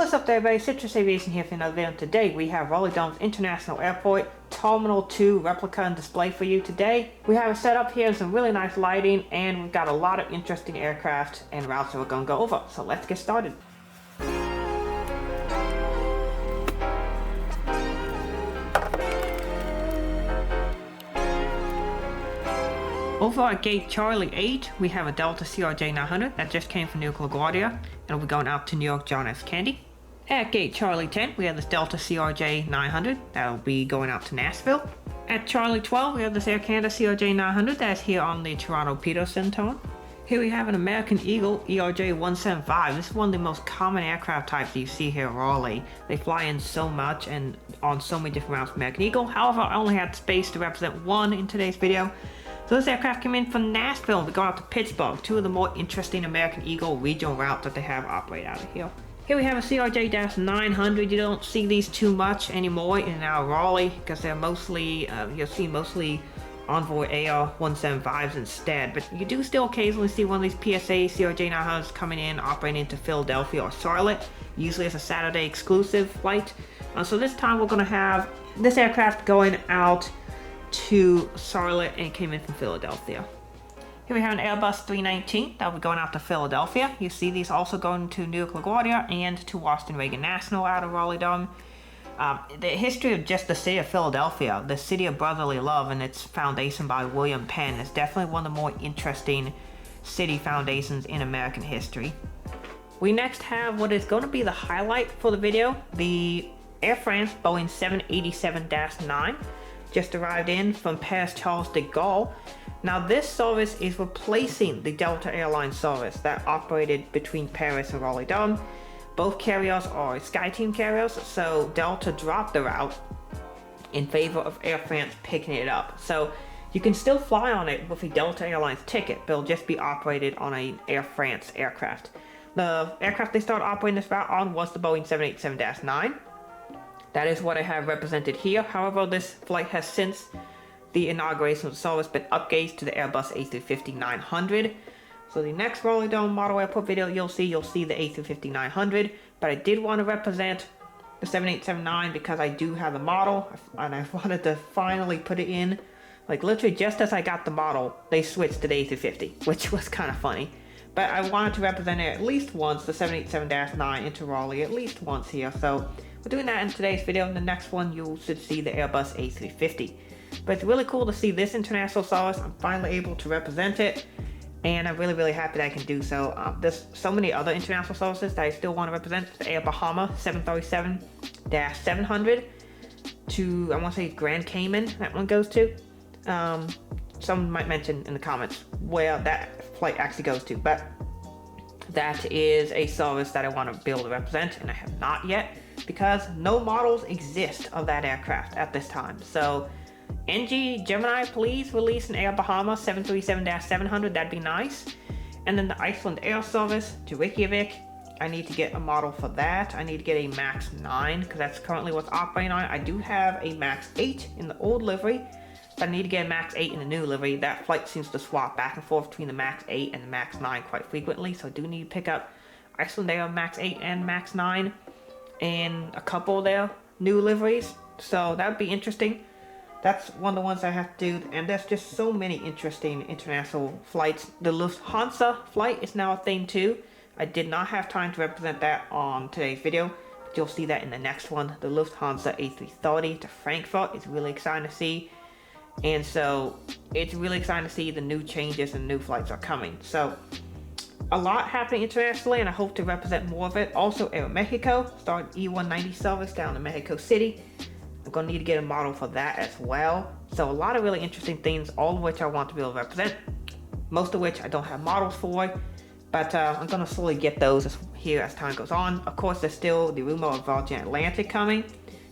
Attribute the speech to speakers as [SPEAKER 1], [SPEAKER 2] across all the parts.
[SPEAKER 1] What's up there, everybody? Citrus Aviation here for another video. Today we have Raleigh-Durham International Airport Terminal 2 replica and display for you today. We have it set up here, some really nice lighting, and we've got a lot of interesting aircraft and routes that we're going to go over. So let's get started. Over at gate Charlie 8, we have a Delta CRJ-900 that just came from New York LaGuardia and will be going out to New York John F. Kennedy. At gate Charlie 10, we have this Delta CRJ-900 that will be going out to Nashville. At Charlie 12, we have this Air Canada CRJ-900 that's here on the Toronto-Peterson tone. Here we have an American Eagle ERJ-175. This is one of the most common aircraft types you see here at Raleigh. They fly in so much and on so many different routes, American Eagle. However, I only had space to represent one in today's video. So this aircraft came in from Nashville and we go out to Pittsburgh, two of the more interesting American Eagle regional routes that they have operate out of here. Here we have a CRJ-900. You don't see these too much anymore in our Raleigh because they're mostly, you'll see mostly Envoy AR-175s instead. But you do still occasionally see one of these PSA CRJ-900s coming in, operating into Philadelphia or Charlotte, usually as a Saturday exclusive flight. So this time we're going to have this aircraft going out to Charlotte and came in from Philadelphia. Here we have an Airbus 319 that will be going out to Philadelphia. You see these also going to New York LaGuardia and to Washington Reagan National out of Raleigh-Durham. The history of just the city of Philadelphia, the city of brotherly love, and its foundation by William Penn is definitely one of the more interesting city foundations in American history. We next have what is going to be the highlight for the video, the Air France Boeing 787-9. Just arrived in from Paris Charles de Gaulle. Now this service is replacing the Delta Airlines service that operated between Paris and Raleigh-Durham. Both carriers are SkyTeam carriers, so Delta dropped the route in favor of Air France picking it up. So you can still fly on it with a Delta Airlines ticket, but it'll just be operated on an Air France aircraft. The aircraft they started operating this route on was the Boeing 787-9. That is what I have represented here. However, this flight has since the inauguration of the service been upgauged to the Airbus A350-900. So the next Raleigh-Durham Model Airport video you'll see the A350-900. But I did want to represent the 787-9 because I do have the model and I wanted to finally put it in. Like literally just as I got the model, they switched to the A350, which was kind of funny. But I wanted to represent it at least once, the 787-9 into Raleigh, at least once here. So we're doing that in today's video. In the next one, you should see the Airbus A350. But it's really cool to see this international service. I'm finally able to represent it. And I'm really, really happy that I can do so. There's so many other international services that I still want to represent. The Air Bahama 737-700 to, I want to say Grand Cayman, that one goes to. Someone might mention in the comments where that flight actually goes to. But that is a service that I want to be able to represent, and I have not yet, because no models exist of that aircraft at this time. So NG Gemini, please release an Air Bahama 737-700, that'd be nice. And then the Iceland Air Service to Reykjavik, I need to get a model for that. I need to get a MAX 9 because that's currently what's operating on it. I do have a MAX 8 in the old livery, but I need to get a MAX 8 in the new livery. That flight seems to swap back and forth between the MAX 8 and the MAX 9 quite frequently, so I do need to pick up Iceland Air MAX 8 and MAX 9 in a couple of their new liveries, so that would be interesting. That's one of the ones I have to do, and there's just so many interesting international flights. The Lufthansa flight is now a thing too. I did not have time to represent that on today's video, but you'll see that in the next one. The Lufthansa A330 to Frankfurt is really exciting to see, and so it's really exciting to see the new changes and new flights are coming. So a lot happening internationally, and I hope to represent more of it. Also, Aeromexico started E190 service down in Mexico City. I'm going to need to get a model for that as well. So a lot of really interesting things, all of which I want to be able to represent. Most of which I don't have models for, but I'm going to slowly get those here as time goes on. Of course, there's still the rumor of Virgin Atlantic coming.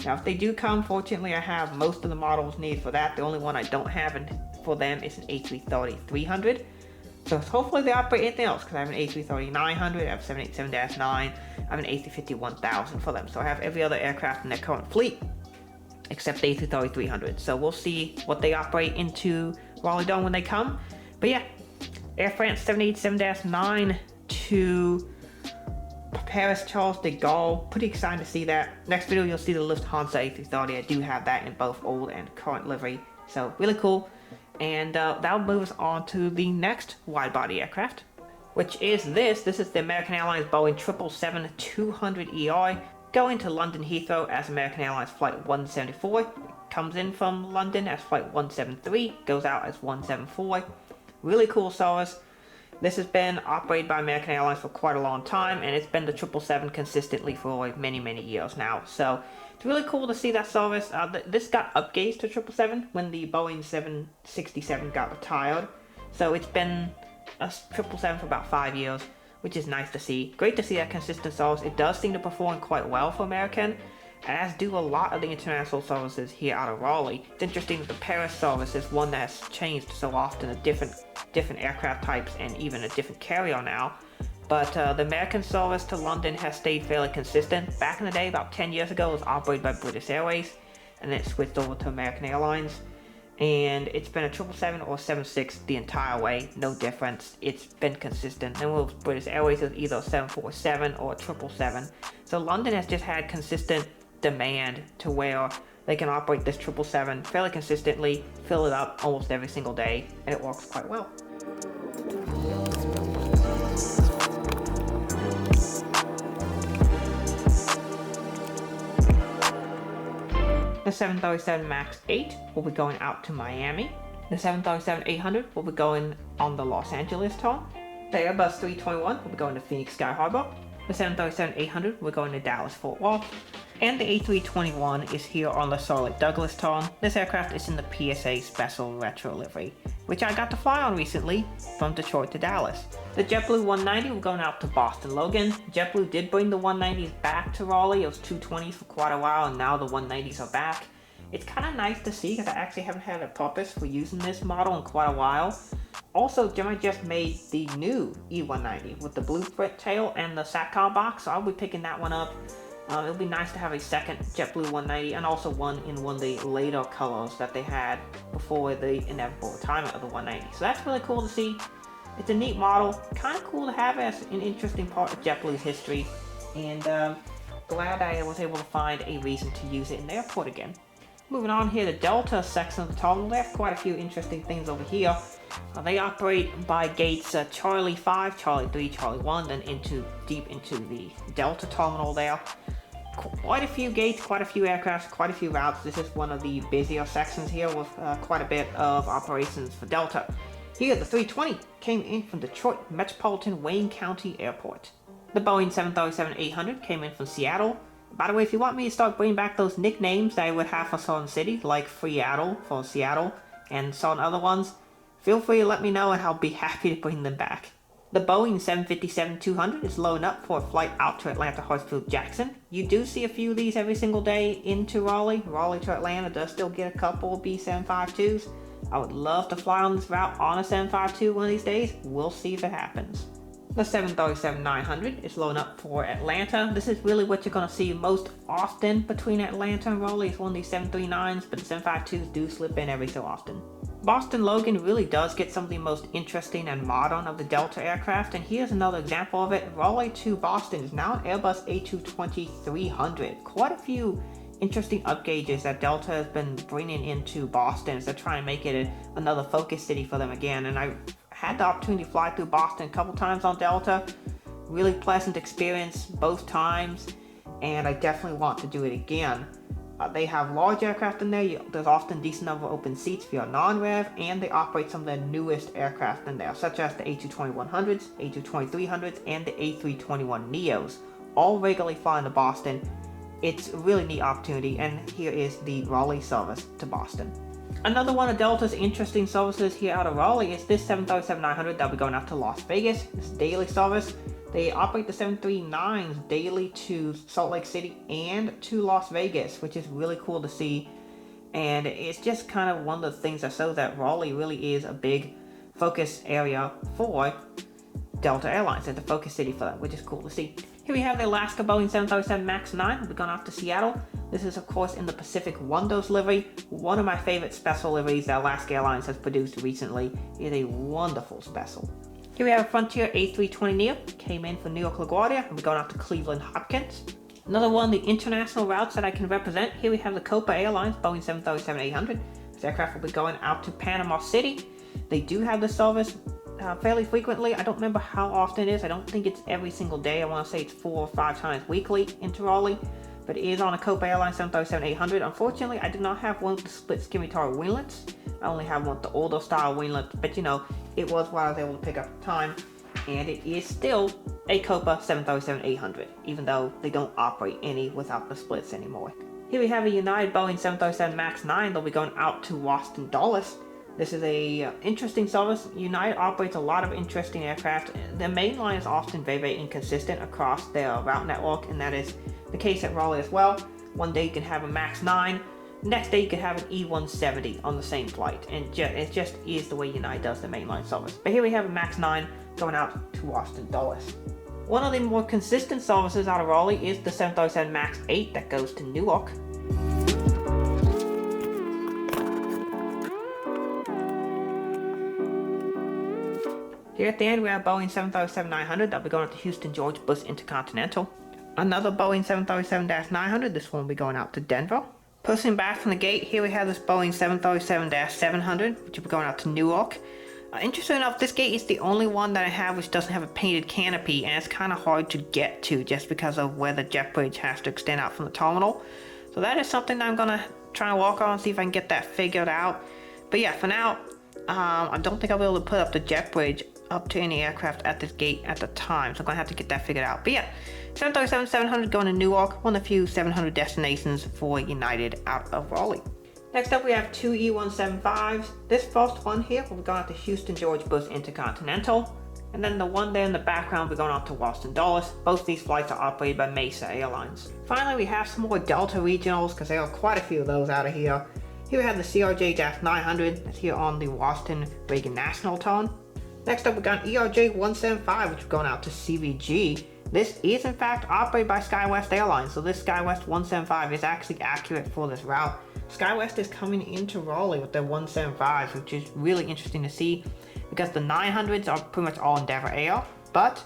[SPEAKER 1] Now, if they do come, fortunately, I have most of the models needed for that. The only one I don't have for them is an A330-300. So hopefully they operate anything else, because I have an A330-900, I have 787-9, I have an A350-1000 for them. So I have every other aircraft in their current fleet, except the A330-300. So we'll see what they operate into Raleigh-Durham when they come. But yeah, Air France 787-9 to Paris Charles de Gaulle, pretty excited to see that. Next video you'll see the Lufthansa A330. I do have that in both old and current livery, so really cool. And that'll move us on to the next wide-body aircraft, which is this. This is the American Airlines Boeing 777-200ER, going to London Heathrow as American Airlines Flight 174. It comes in from London as Flight 173, goes out as 174. Really cool service. This has been operated by American Airlines for quite a long time, and it's been the 777 consistently for many years now. So it's really cool to see that service. This got upgauged to 777 when the Boeing 767 got retired. So it's been a 777 for about 5 years, which is nice to see. Great to see that consistent service. It does seem to perform quite well for American, as do a lot of the international services here out of Raleigh. It's interesting that the Paris service is one that's changed so often, a different aircraft types and even a different carrier now. But the American service to London has stayed fairly consistent. Back in the day, about 10 years ago, it was operated by British Airways, and then it switched over to American Airlines. And it's been a 777 or 76 the entire way, no difference. It's been consistent. And with British Airways, it's either 747 or 777. So London has just had consistent demand to where they can operate this 777 fairly consistently, fill it up almost every single day, and it works quite well. The 737 MAX 8 will be going out to Miami. The 737-800 will be going on the Los Angeles turn. The Airbus 321 will be going to Phoenix Sky Harbor. The 737-800 will go into Dallas Fort Worth. And the A321 is here on the Charlotte Douglas turn. This aircraft is in the PSA Special Retro livery, which I got to fly on recently from Detroit to Dallas. The JetBlue 190 will going out to Boston Logan. JetBlue did bring the 190s back to Raleigh. It was 220s for quite a while, and now the 190s are back. It's kind of nice to see because I actually haven't had a purpose for using this model in quite a while. Also, Gemini just made the new E190 with the blueprint tail and the SATCOM box, so I'll be picking that one up. It'll be nice to have a second JetBlue 190 and also one in one of the later colors that they had before the inevitable retirement of the 190. So that's really cool to see. It's a neat model, kind of cool to have as an interesting part of JetBlue's history, and glad I was able to find a reason to use it in the airport again. Moving on here, the Delta section of the terminal, they have quite a few interesting things over here. They operate by gates Charlie 5, Charlie 3, Charlie 1, then deep into the Delta terminal there. Quite a few gates, quite a few aircraft, quite a few routes. This is one of the busier sections here with quite a bit of operations for Delta. Here, the 320 came in from Detroit Metropolitan Wayne County Airport. The Boeing 737-800 came in from Seattle. By the way, if you want me to start bringing back those nicknames that I would have for certain cities, like Freatle for Seattle and certain other ones, feel free to let me know and I'll be happy to bring them back. The Boeing 757-200 is loading up for a flight out to Atlanta, Hartsfield, Jackson. You do see a few of these every single day into Raleigh. Raleigh to Atlanta does still get a couple of B752s. I would love to fly on this route on a 752 one of these days. We'll see if it happens. The 737-900 is loading up for Atlanta. This is really what you're going to see most often between Atlanta and Raleigh. It's one of these 739s, but the 752s do slip in every so often. Boston Logan really does get some of the most interesting and modern of the Delta aircraft, and here's another example of it. Raleigh to Boston is now an Airbus A220-300. Quite a few interesting upgauges that Delta has been bringing into Boston as they're trying to make it another focus city for them again. And I had the opportunity to fly through Boston a couple times on Delta. Really pleasant experience both times, and I definitely want to do it again. They have large aircraft in there. There's often decent number of open seats if you're non-rev, and they operate some of the newest aircraft in there, such as the A220-100s, A220-300s, and the A321neos, all regularly flying to Boston. It's a really neat opportunity, and here is the Raleigh service to Boston. Another one of Delta's interesting services here out of Raleigh is this 737-900 that will be going out to Las Vegas. This daily service. They operate the 739s daily to Salt Lake City and to Las Vegas, which is really cool to see. And it's just kind of one of the things that shows that Raleigh really is a big focus area for Delta Airlines. It's a focus city for them, which is cool to see. Here we have the Alaska Boeing 737 MAX 9. We've gone off to Seattle. This is, of course, in the Pacific Wonders livery. One of my favorite special liveries that Alaska Airlines has produced recently. It is a wonderful special. Here we have a Frontier A320neo, came in for New York LaGuardia, and we're going out to Cleveland Hopkins. Another one of the international routes that I can represent, here we have the Copa Airlines Boeing 737-800. This aircraft will be going out to Panama City. They do have the service fairly frequently. I don't remember how often it is. I don't think it's every single day. I want to say it's 4 or 5 times weekly into Raleigh. But it is on a Copa Airlines 737-800. Unfortunately, I do not have one with the split skimitar winglets. I only have one with the older style winglets, but you know, it was what I was able to pick up at the time. And it is still a Copa 737-800, even though they don't operate any without the splits anymore. Here we have a United Boeing 737 MAX 9 that'll be going out to Washington Dulles. This is a interesting service. United operates a lot of interesting aircraft. The main line is often very inconsistent across their route network, and that is the case at Raleigh as well. One day you can have a MAX 9, next day you can have an E170 on the same flight, and it just is the way United does the mainline service. But here we have a MAX 9 going out to Washington Dulles. One of the more consistent services out of Raleigh is the 737 MAX 8 that goes to Newark. Here at the end we have Boeing 737-900 that'll be going out to Houston George Bush Intercontinental. Another Boeing 737-900, this one will be going out to Denver. Pushing back from the gate, here we have this Boeing 737-700, which will be going out to Newark. Interesting enough, this gate is the only one that I have which doesn't have a painted canopy, and it's kind of hard to get to just because of where the jet bridge has to extend out from the terminal. So that is something that I'm going to try and walk on and see if I can get that figured out. But yeah, for now, I don't think I'll be able to put up the jet bridge up to any aircraft at this gate at the time, so I'm going to have to get that figured out. But yeah, 737-700 going to Newark, one of the few 700 destinations for United out of Raleigh. Next up we have 2 E175s. This first one here will be going out to Houston George Bush Intercontinental, and then the one there in the background will be going out to Washington Dulles. Both these flights are operated by Mesa Airlines. Finally we have some more Delta regionals, because there are quite a few of those out of here. Here we have the CRJ-900 that's here on the Washington Reagan National turn. Next up we got an ERJ-175, which is going out to CVG. This is in fact operated by SkyWest Airlines, so this SkyWest 175 is actually accurate for this route. SkyWest is coming into Raleigh with their 175s, which is really interesting to see because the 900s are pretty much all Endeavour Air, but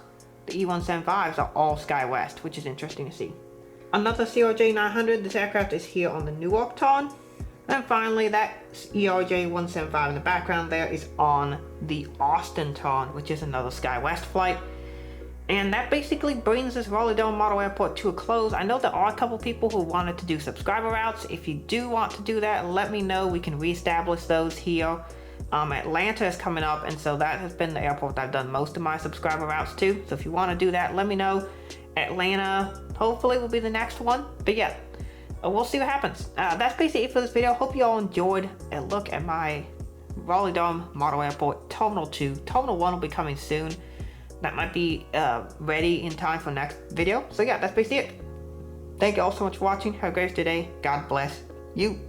[SPEAKER 1] the E175s are all SkyWest, which is interesting to see. Another CRJ-900, this aircraft is here on the Newark turn. And finally, that ERJ-175 in the background there is on the Austin turn, which is another SkyWest flight. And that basically brings this Raleigh-Durham Model Airport to a close. I know there are a couple people who wanted to do subscriber routes. If you do want to do that, let me know. We can reestablish those here. Atlanta is coming up, and so that has been the airport that I've done most of my subscriber routes to. So if you want to do that, let me know. Atlanta hopefully will be the next one. But yeah, we'll see what happens. That's basically it for this video. Hope you all enjoyed a look at my Raleigh-Durham Model Airport Terminal 2. Terminal 1 will be coming soon. That might be ready in time for the next video. So yeah, that's basically it. Thank you all so much for watching. Have a great day. God bless you.